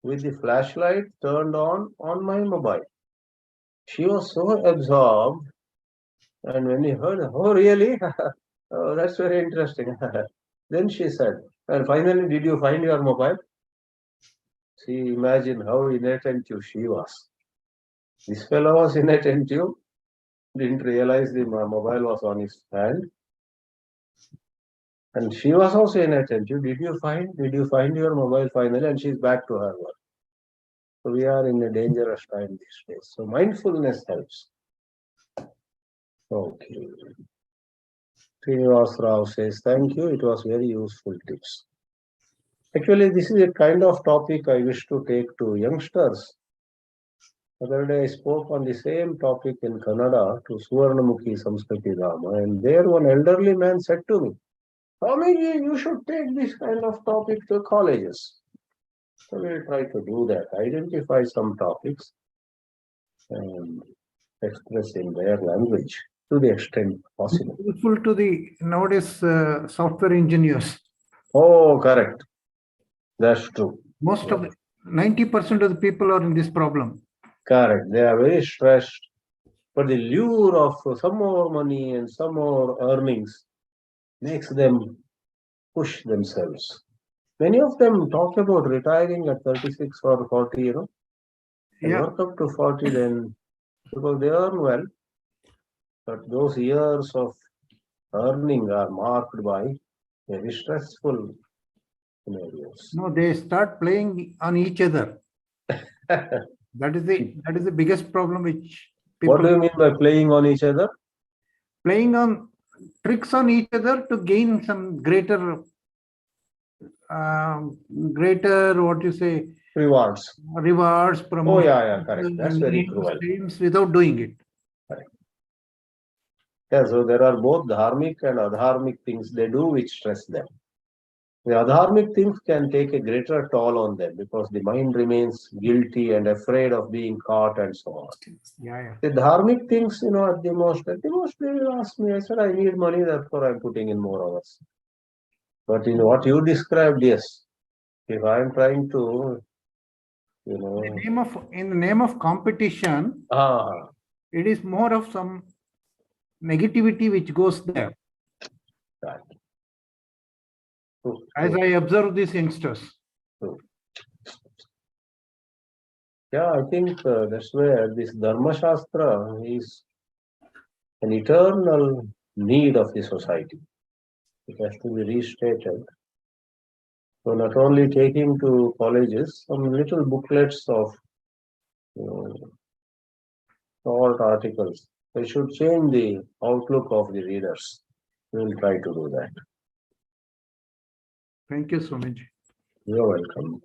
A: with the flashlight turned on my mobile. She was so absorbed, and when he heard, oh really? Oh, that's very interesting. Then she said, and finally, did you find your mobile? See, imagine how inattentive she was. This fellow was inattentive, didn't realize the mobile was on his hand. And she was also inattentive. Did you find your mobile finally? And she's back to her work. So we are in a dangerous time these days. So mindfulness helps. Okay. Srinivas Rao says, thank you. It was very useful tips. Actually, this is a kind of topic I wish to take to youngsters. The other day I spoke on the same topic in Kannada to Suvarnamukhi Samskriti Dhamma, and there one elderly man said to me, Swamiji, you should take this kind of topic to colleges. So we'll try to do that, identify some topics and express in their language to the extent possible.
C: Useful to the nowadays software engineers.
A: Oh, correct. That's true.
C: Most of 90% of the people are in this problem.
A: Correct. They are very stressed. But the lure of some more money and some more earnings makes them push themselves. Many of them talk about retiring at 36 or 40, and work up to 40 then, because they earn well. But those years of earning are marked by very stressful scenarios.
C: No, they start playing on each other. That is the biggest problem which people.
A: What do you mean by playing on each other?
C: Playing on tricks on each other to gain some greater what you say,
A: Rewards.
C: promotion.
A: Oh yeah, correct. That's very cruel.
C: Without doing it.
A: Correct. Yeah, so there are both dharmic and adharmic things they do which stress them. The adharmic things can take a greater toll on them because the mind remains guilty and afraid of being caught and so on.
C: Yeah.
A: The dharmic things, at the most they will ask me, I said, I need money, therefore I'm putting in more hours. But what you described, yes, if I'm trying to,
C: In the name of competition, it is more of some negativity which goes there.
A: Right.
C: As I observe these youngsters.
A: Yeah, I think that's where this Dharma Shastra is an eternal need of the society. It has to be restated. So not only taking to colleges some little booklets of short articles, they should change the outlook of the readers. We will try to do that.
C: Thank you, Swamiji.
A: You're welcome.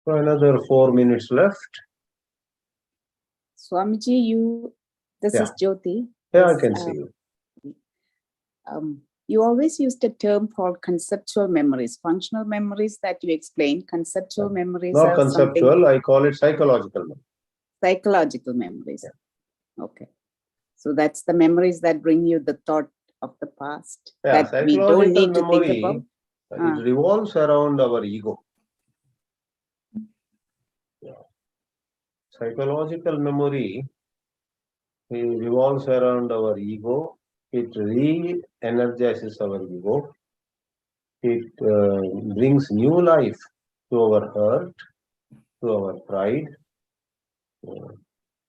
A: So another 4 minutes left.
D: Swamiji, this is Jyoti.
A: Yeah, I can see you.
D: You always used a term called conceptual memories, functional memories that you explained. Conceptual memories
A: Not
D: are
A: conceptual, I call it psychological memories.
D: Psychological memories. Yeah. Okay. So that's the memories that bring you the thought of the past.
A: Yeah,
D: that we don't need
A: memory,
D: to think about.
A: It revolves around our ego. Yeah. Psychological memory revolves around our ego. It re-energizes our ego. It brings new life to our heart, to our pride.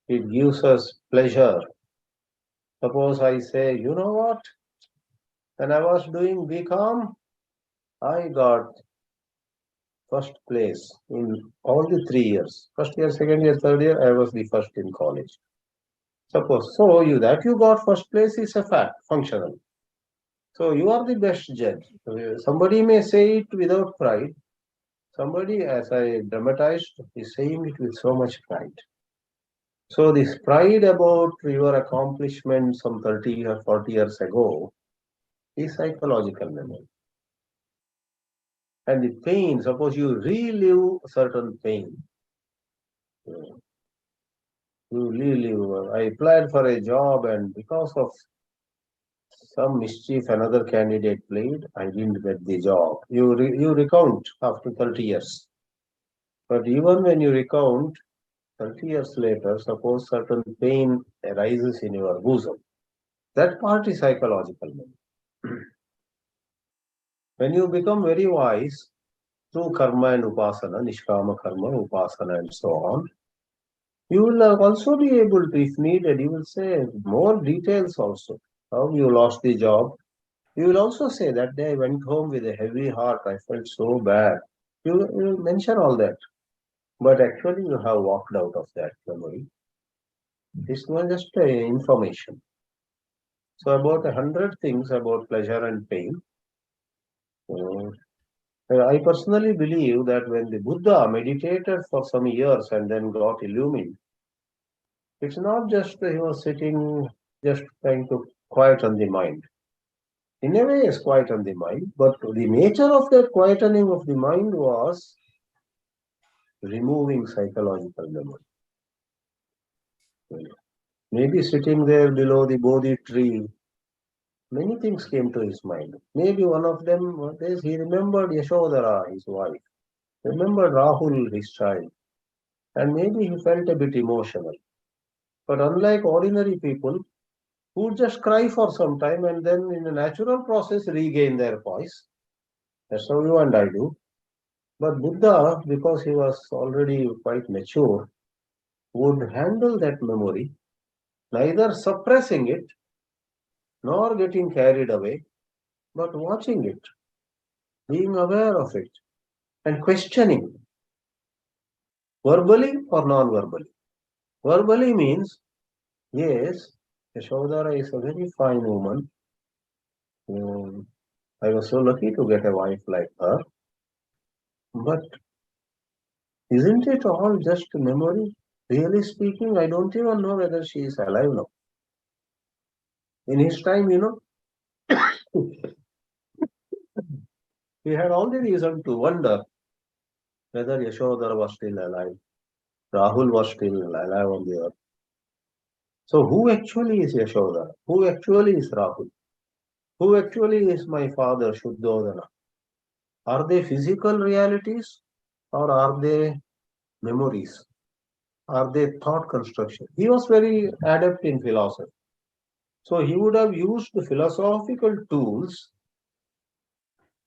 A: It gives us pleasure. Suppose I say, you know what? When I was doing BCom, I got first place in all the 3 years. First year, second year, third year, I was the first in college. Suppose, so you got first place is a fact, functional. So you are the best judge. Somebody may say it without pride. Somebody, as I dramatized, is saying it with so much pride. So this pride about your accomplishment some 30 or 40 years ago is psychological memory. And the pain, suppose you relive certain pain. You relive. I applied for a job and because of some mischief another candidate played, I didn't get the job. You recount after 30 years. But even when you recount 30 years later, suppose certain pain arises in your bosom. That part is psychological memory. When you become very wise through karma and upasana, nishkama karma, upasana and so on, you will also be able to, if needed, you will say more details also. How you lost the job. You will also say that day I went home with a heavy heart. I felt so bad. You will mention all that. But actually you have walked out of that memory. It's not just information. So about 100 things about pleasure and pain. I personally believe that when the Buddha meditated for some years and then got illumined, it's not just he was sitting just trying to quieten the mind. In a way, it's quieten the mind, but the nature of that quietening of the mind was removing psychological memory. Maybe sitting there below the Bodhi tree, many things came to his mind. Maybe one of them was he remembered Yashodhara, his wife, remembered Rahul, his child, and maybe he felt a bit emotional. But unlike ordinary people who just cry for some time and then in a natural process regain their voice, that's how you and I do. But Buddha, because he was already quite mature, would handle that memory, neither suppressing it nor getting carried away, but watching it, being aware of it, and questioning, verbally or non-verbally. Verbally means, yes, Yashodhara is a very fine woman. I was so lucky to get a wife like her. But isn't it all just memory? Really speaking, I don't even know whether she is alive now. In his time, he had all the reason to wonder whether Yashodhara was still alive, Rahul was still alive on the earth. So who actually is Yashodhara? Who actually is Rahul? Who actually is my father, Shuddhodana? Are they physical realities or are they memories? Are they thought construction? He was very adept in philosophy. So he would have used the philosophical tools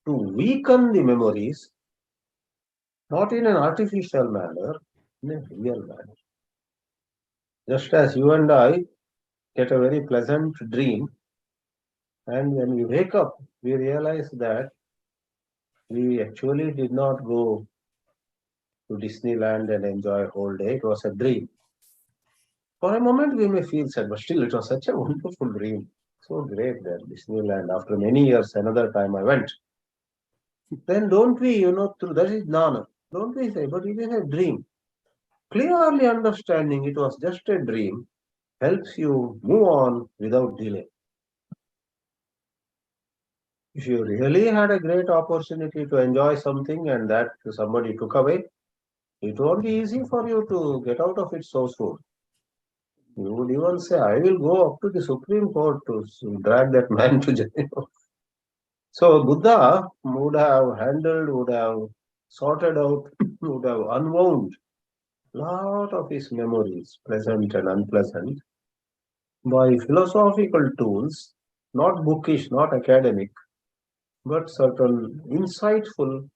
A: to weaken the memories, not in an artificial manner, in a real manner. Just as you and I get a very pleasant dream, and when we wake up, we realize that we actually did not go to Disneyland and enjoy a whole day. It was a dream. For a moment, we may feel sad, but still, it was such a wonderful dream. So great that Disneyland. After many years, another time I went. Then don't we, through that is Nana. Don't we say, but it is a dream. Clearly understanding it was just a dream helps you move on without delay. If you really had a great opportunity to enjoy something and that somebody took away, it won't be easy for you to get out of it so soon. You would even say, I will go up to the Supreme Court to drag that man to jail. So Buddha would have handled, would have sorted out, would have unwound a lot of his memories, pleasant and unpleasant, by philosophical tools, not bookish, not academic, but certain insightful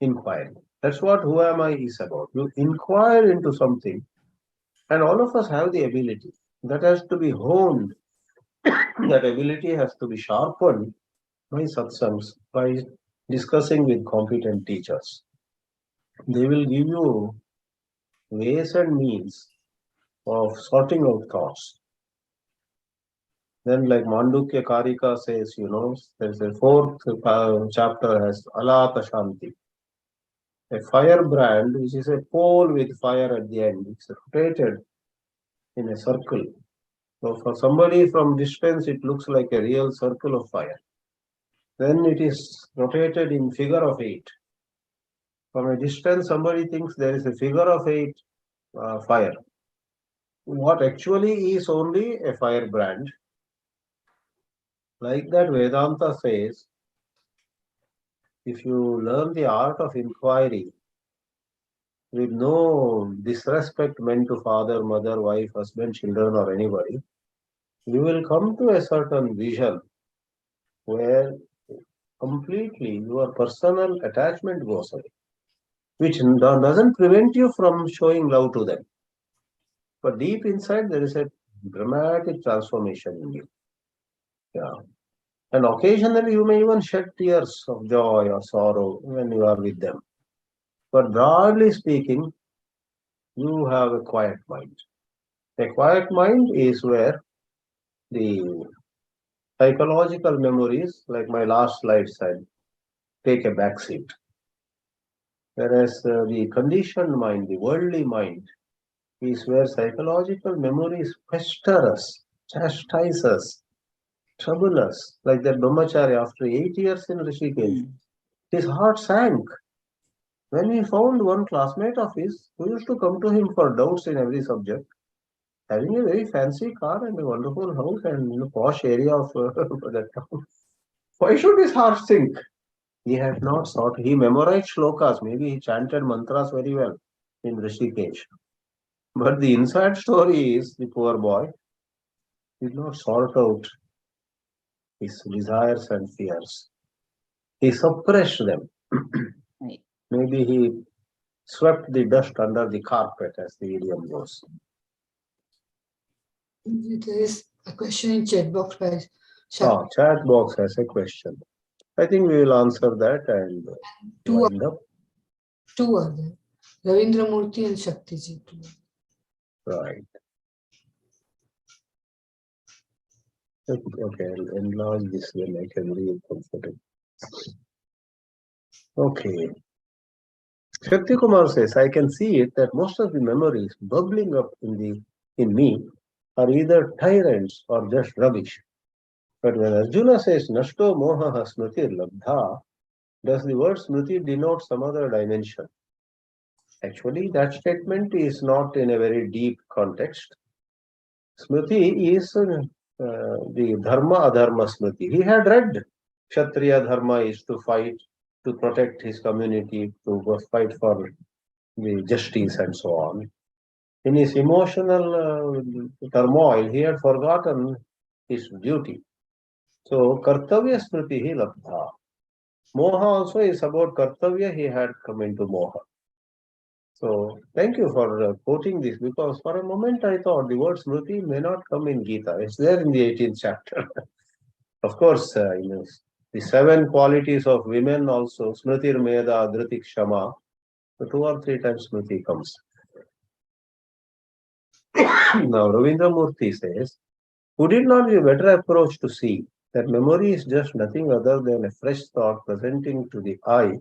A: inquiry. That's what Who Am I is about. You inquire into something, and all of us have the ability. That has to be honed. That ability has to be sharpened by satsangs, by discussing with competent teachers. They will give you ways and means of sorting out thoughts. Then, like Mandukya Karika says, there's a fourth chapter has Alata Shanti. A firebrand, which is a pole with fire at the end, it's rotated in a circle. So for somebody from distance, it looks like a real circle of fire. Then it is rotated in figure of 8. From a distance, somebody thinks there is a figure of 8 fire. What actually is only a firebrand. Like that, Vedanta says, if you learn the art of inquiry with no disrespect meant to father, mother, wife, husband, children, or anybody, you will come to a certain vision where completely your personal attachment goes away, which doesn't prevent you from showing love to them. But deep inside, there is a dramatic transformation in you. Yeah. And occasionally, you may even shed tears of joy or sorrow when you are with them. But broadly speaking, you have a quiet mind. A quiet mind is where the Psychological memories, like my last slide said, take a back seat. Whereas the conditioned mind, the worldly mind, is where psychological memories pester us, chastise us, trouble us. Like that Brahmachari, after 8 years in Rishikesh, his heart sank when he found one classmate of his who used to come to him for doubts in every subject, having a very fancy car and a wonderful house and posh area of that town. Why should his heart sink? He had not sought. He memorized shlokas. Maybe he chanted mantras very well in Rishikesh. But the inside story is the poor boy did not sort out his desires and fears. He suppressed them.
D: Right.
A: Maybe he swept the dust under the carpet, as the idiom goes.
E: There is a question in chat box by
A: Chat box has a question. I think we will answer that and wind up.
E: Two are there. Ravindra Murthy and Shaktiji.
A: Right. Okay, I'll enlarge this when I can read comfortably. Okay. Shakti Kumar says, I can see it that most of the memories bubbling up in me are either tyrants or just rubbish. But when Arjuna says, Nashto moha smriti labdha, does the word smriti denote some other dimension? Actually, that statement is not in a very deep context. Smriti is the dharma adharma smriti. He had read Kshatriya dharma is to fight, to protect his community, to fight for the justice and so on. In his emotional turmoil, he had forgotten his duty. So, kartavya smriti hi labdha. Moha also is about kartavya, he had come into moha. So, thank you for quoting this, because for a moment I thought the word smriti may not come in Geetā. It's there in the 18th chapter. Of course, the 7 qualities of women also, smritir meda, dhriti kshama, 2 or 3 times smriti comes. Now, Ravindra Murthy says, would it not be a better approach to see that memory is just nothing other than a fresh thought presenting to the eye,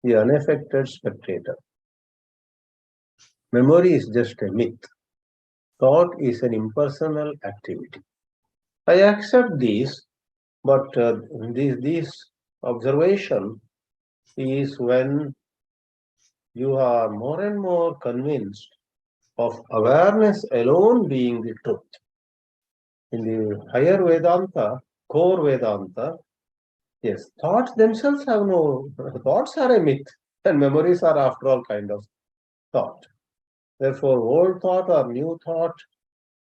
A: the unaffected spectator? Memory is just a myth. Thought is an impersonal activity. I accept these, but this observation is when you are more and more convinced of awareness alone being the truth. In the higher Vedanta, core Vedanta, yes, thoughts themselves have no, thoughts are a myth, and memories are after all kind of thought. Therefore, old thought or new thought,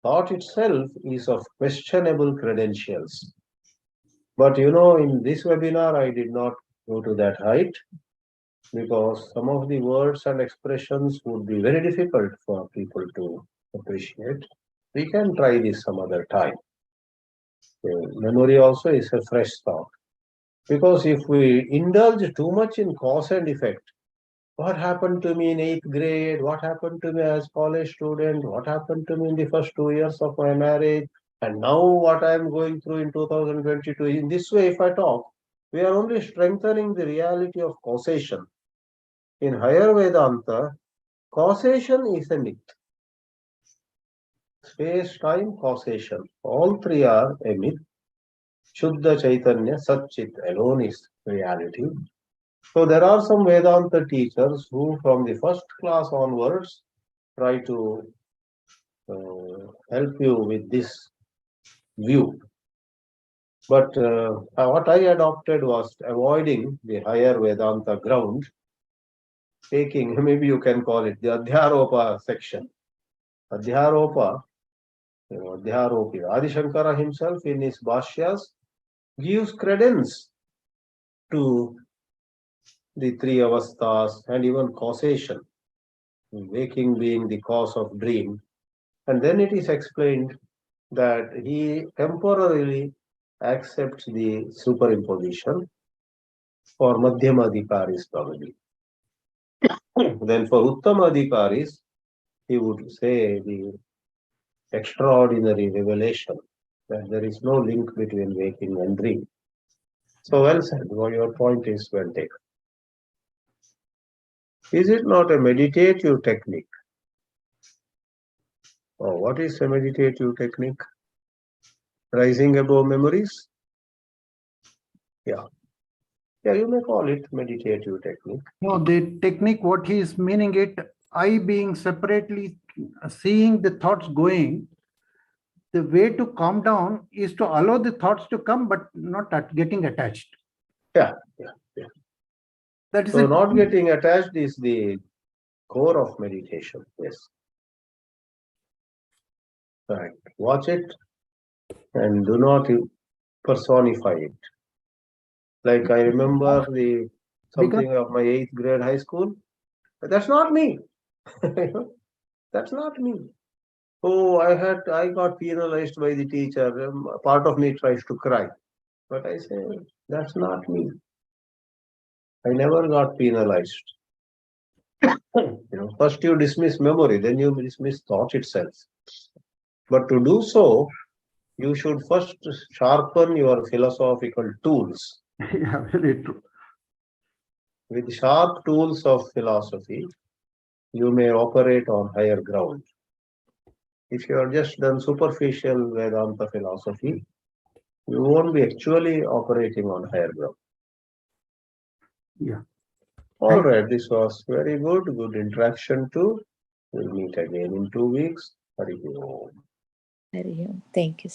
A: thought itself is of questionable credentials. But in this webinar, I did not go to that height, because some of the words and expressions would be very difficult for people to appreciate. We can try this some other time. Memory also is a fresh thought. Because if we indulge too much in cause and effect, what happened to me in 8th grade, what happened to me as college student, what happened to me in the first 2 years of my marriage, and now what I am going through in 2022. In this way, if I talk, we are only strengthening the reality of causation. In higher Vedanta, causation is a myth. Space-time causation, all 3 are a myth. Shuddha Chaitanya, Satchit alone is reality. So there are some Vedanta teachers who from the first class onwards try to help you with this view. But what I adopted was avoiding the higher Vedanta ground, taking, maybe you can call it the Adhyaropa section. Adhyaropa, Adhyaropi. Adi Shankara himself in his Bhashyas gives credence to the 3 avasthas and even causation, waking being the cause of dream. And then it is explained that he temporarily accepts the superimposition for Madhyamadhikaris probably. Then for Uttamadhikaris, he would say the extraordinary revelation that there is no link between waking and dream. So well said. Well, your point is well taken. Is it not a meditative technique? Oh, what is a meditative technique? Rising above memories? Yeah. Yeah, you may call it meditative technique.
C: No, the technique, what he is meaning it, I being separately seeing the thoughts going, the way to calm down is to allow the thoughts to come, but not getting attached.
A: Yeah.
C: That is
A: So
C: it.
A: not getting attached is the core of meditation. Yes. Right. Watch it and do not personify it. Like I remember something of my 8th grade high school. That's not me. That's not me. Oh, I got penalized by the teacher. Part of me tries to cry. But I say, that's not me. I never got penalized. First you dismiss memory, then you dismiss thought itself. But to do so, you should first sharpen your philosophical tools.
C: Yeah, very true.
A: With sharp tools of philosophy, you may operate on higher ground. If you have just done superficial Vedanta philosophy, you won't be actually operating on higher ground.
C: Yeah.
A: All right, this was very good interaction too. We'll meet again in 2 weeks. Hari Om.
B: Hari Om. Thank you.